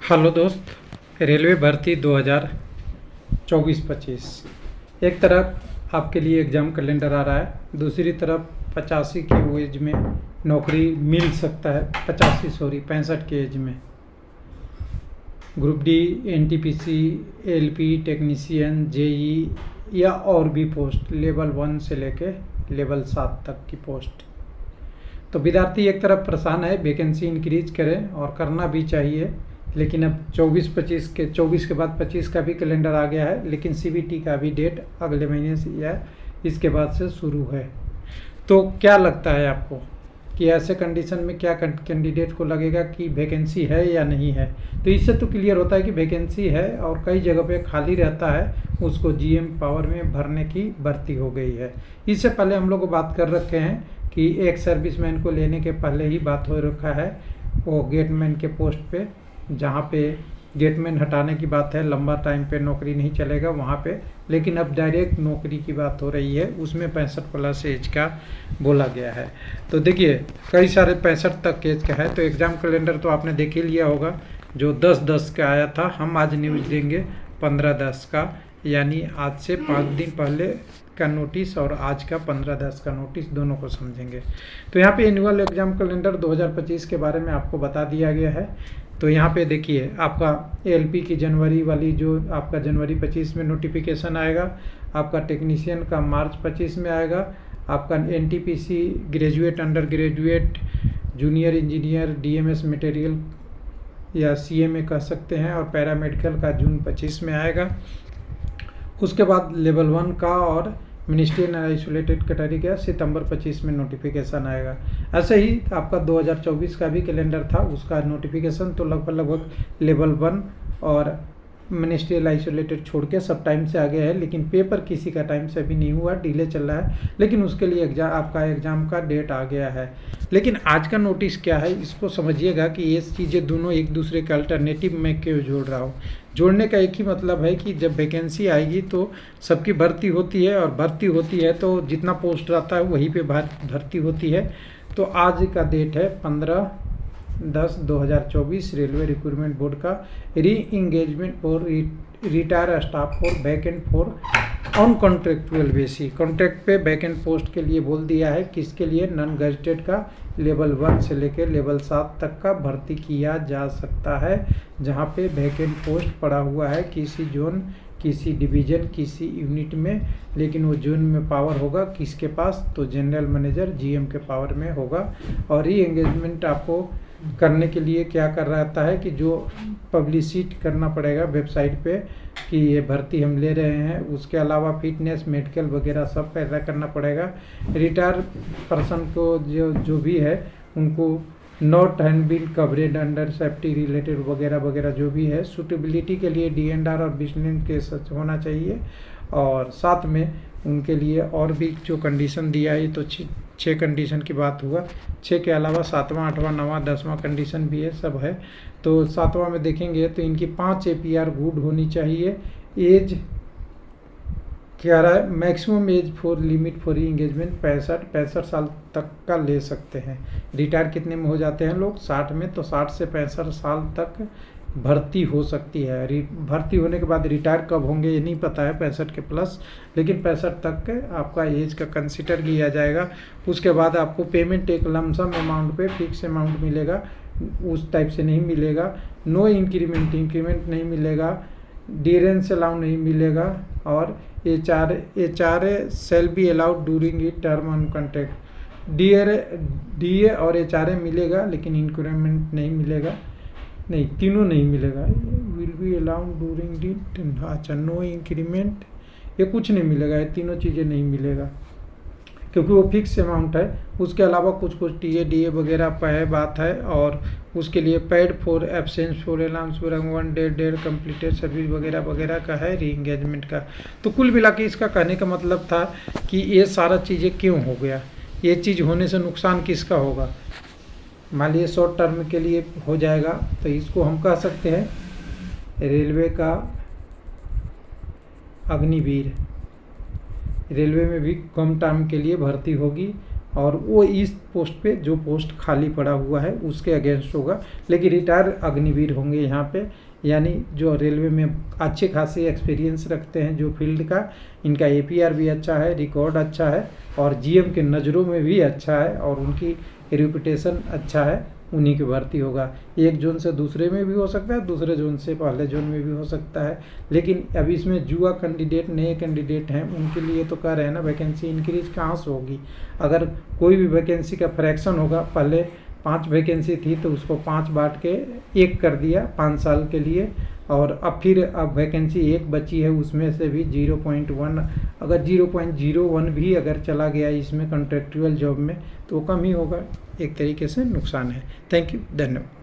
Hello दोस्त, railway भर्ती 2024-25 एक तरफ आपके लिए एग्ज़ाम कैलेंडर आ रहा है, दूसरी तरफ 85 की एज में नौकरी मिल सकता है। 65 की एज में group D, NTPC, LP, technician, JE या और भी पोस्ट लेवल 1 से लेके लेवल 7 तक की पोस्ट। तो विद्यार्थी एक तरफ परेशान है, वैकेंसी इंक्रीज करें और करना भी चाहिए, लेकिन अब 24 के बाद 25 का भी कैलेंडर आ गया है, लेकिन सीबीटी का भी डेट अगले महीने से या इसके बाद से शुरू है। तो क्या लगता है आपको कि ऐसे कंडीशन में क्या कैंडिडेट को लगेगा कि वैकेंसी है या नहीं है? तो इससे तो क्लियर होता है कि वैकेंसी है और कई जगह पे खाली रहता है, उसको जीएम पावर में भरने की भर्ती हो गई है। इससे पहले हम लोग बात कर रखे हैं कि एक सर्विसमैन को लेने के पहले ही बात हो रखा है, वो गेटमैन के पोस्ट पे, जहाँ पे गेटमैन हटाने की बात है, लंबा टाइम पे नौकरी नहीं चलेगा वहाँ पे, लेकिन अब डायरेक्ट नौकरी की बात हो रही है, उसमें 65+ एज का बोला गया है। तो देखिए कई सारे 65 तक एज का है। तो एग्ज़ाम कैलेंडर तो आपने देख ही लिया होगा, जो 10/10 का आया था। हम आज न्यूज़ देंगे 15/10 का, यानी आज से 5 दिन पहले का नोटिस और आज का 15/10 का नोटिस, दोनों को समझेंगे। तो यहाँ पे एनुअल एग्ज़ाम कैलेंडर 2025 के बारे में आपको बता दिया गया है। तो यहाँ पे देखिए आपका एलपी की जनवरी वाली, जो आपका जनवरी 25 में नोटिफिकेशन आएगा, आपका टेक्नीशियन का मार्च 25 में आएगा, आपका NTPC graduate, under graduate, junior engineer, DMs material या सीएमए कह सकते हैं, और पैरामेडिकल का जून 25 में आएगा। उसके बाद लेवल 1 का और मिनिस्ट्रियल आइसोलेटेड कैटेगरी का सितंबर 25 में नोटिफिकेशन आएगा। ऐसे ही आपका 2024 का भी कैलेंडर था, उसका नोटिफिकेशन तो लगभग लेवल 1 और मिनिस्ट्रियल आइसोलेटेड छोड़ के सब टाइम से आगे है, लेकिन पेपर किसी का टाइम से अभी नहीं हुआ, डिले चल रहा है, लेकिन उसके लिए आपका एग्ज़ाम का डेट आ गया है। लेकिन आज का नोटिस क्या है, इसको समझिएगा कि ये चीज़ें दोनों एक दूसरे के अल्टरनेटिव में क्यों जोड़ रहा हूँ। जोड़ने का एक ही मतलब है कि जब वैकेंसी आएगी तो सबकी भर्ती होती है, और भर्ती होती है तो जितना पोस्ट रहता है वहीं पे भर्ती होती है। तो आज का डेट है 15/10/2024, रेलवे रिक्रूटमेंट बोर्ड का री engagement for retire staff for vacant for on contractual basis. Contract पे वैकेंट पोस्ट के लिए बोल दिया है, किसके लिए? नॉन गजेटेड का लेवल 1 से लेकर लेवल 7 तक का भर्ती किया जा सकता है, जहाँ पे वैकेंट पोस्ट पड़ा हुआ है किसी जोन, किसी डिवीज़न, किसी यूनिट में, लेकिन वो जोन में पावर होगा किसके पास? तो जनरल मैनेजर जीएम के पावर में होगा। और री एंगेजमेंट आपको करने के लिए क्या कर रहता है कि जो पब्लिसिटी करना पड़ेगा वेबसाइट पे कि ये भर्ती हम ले रहे हैं, उसके अलावा फिटनेस, मेडिकल वगैरह सब पैदा करना पड़ेगा। रिटायर पर्सन को जो भी है उनको not hand bill coverage under safety related वगैरह वगैरह जो भी है, सूटेबिलिटी के लिए डीएनआर और बिजनेस के सच होना चाहिए। और साथ में उनके लिए और भी जो कंडीशन दिया है, तो 6 कंडीशन की बात हुआ, 6 के अलावा 7वां, 8वां, 9वां, 10वां कंडीशन भी है, सब है। तो 7वां में देखेंगे तो इनकी 5 APR गुड होनी चाहिए। एज क्या रहा है? Maximum age for limit for engagement 65 साल तक का ले सकते हैं। रिटायर कितने में हो जाते हैं लोग? 60 में। तो 60 से 65 साल तक भर्ती हो सकती है। भर्ती होने के बाद रिटायर कब होंगे ये नहीं पता है, 65 के प्लस, लेकिन 65 तक आपका एज का कंसिडर किया जाएगा। उसके बाद आपको पेमेंट एक लमसम अमाउंट पे फिक्स अमाउंट मिलेगा, उस टाइप से नहीं मिलेगा। नो इंक्रीमेंट नहीं मिलेगा, डियरेंस अलाउ नहीं मिलेगा, और H R shall be allowed during the term on contract. DA और HRA मिलेगा, लेकिन इंक्रीमेंट नहीं मिलेगा, नहीं, तीनों नहीं मिलेगा। Will be allowed during the, अच्छा, नो इंक्रीमेंट, ये कुछ नहीं मिलेगा, ये तीनों चीज़ें नहीं मिलेगा, क्योंकि वो फिक्स अमाउंट है। उसके अलावा कुछ DA वगैरह पे बात है, और उसके लिए paid for absence for allowance 1 day completed service वगैरह वगैरह का है, री इंगेजमेंट का। तो कुल मिला के इसका कहने का मतलब था कि ये सारा चीज़ें क्यों हो गया, ये चीज़ होने से नुकसान किसका होगा? मान लीजिए शॉर्ट टर्म के लिए हो जाएगा, तो इसको हम कह सकते हैं रेलवे का अग्निवीर। रेलवे में भी कम टाइम के लिए भर्ती होगी, और वो इस पोस्ट पे जो पोस्ट खाली पड़ा हुआ है उसके अगेंस्ट होगा। लेकिन रिटायर अग्निवीर होंगे यहाँ पे, यानी जो रेलवे में अच्छे खासे एक्सपीरियंस रखते हैं जो फील्ड का, इनका APR भी अच्छा है, रिकॉर्ड अच्छा है और GM के नज़रों में भी अच्छा है और उनकी रेपुटेशन अच्छा है, उन्हीं की भर्ती होगा। एक जोन से दूसरे में भी हो सकता है, दूसरे जोन से पहले जोन में भी हो सकता है। लेकिन अभी इसमें युवा कैंडिडेट, नए कैंडिडेट हैं, उनके लिए तो कह रहे हैं ना वैकेंसी इंक्रीज कहाँ से होगी। अगर कोई भी वैकेंसी का फ्रैक्शन होगा, पहले 5 वैकेंसी थी तो उसको 5 बांट के 1 कर दिया 5 साल के लिए, और अब वैकेंसी 1 बची है, उसमें से भी 0.1, अगर 0.01 भी अगर चला गया इसमें कॉन्ट्रेक्चुअल जॉब में तो कम ही होगा, एक तरीके से नुकसान है। थैंक यू, धन्यवाद।